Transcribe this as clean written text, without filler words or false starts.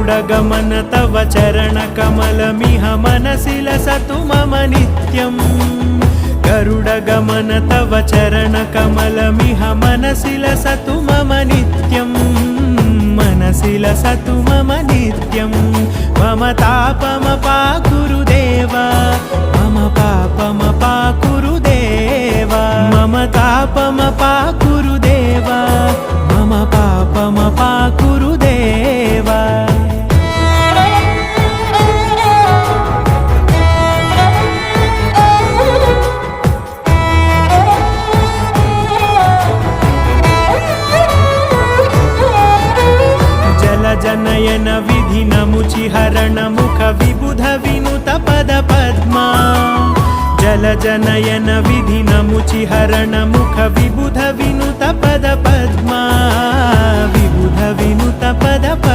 गरुडगमन तव चरणकमलमिह मनसि लसतु मम नित्यम् गरुडगमन तव चरणकमलमिह मनसि लसतु मम नित्यम् मनसि लसतु मम नित्यं मम तापमपाकुरु देवा मम पापमपाकुरु देवा मम तापमपाकुरु देवा मम पापमपाकुरु देवा जनयन विधि नमुचिहरण मुख विबुध विनुत पद पद्मा जल जनयन विधि नमुचिहरण मुख विबुध विनुत पद पद्मा विबुध विनुत पद पद्मा।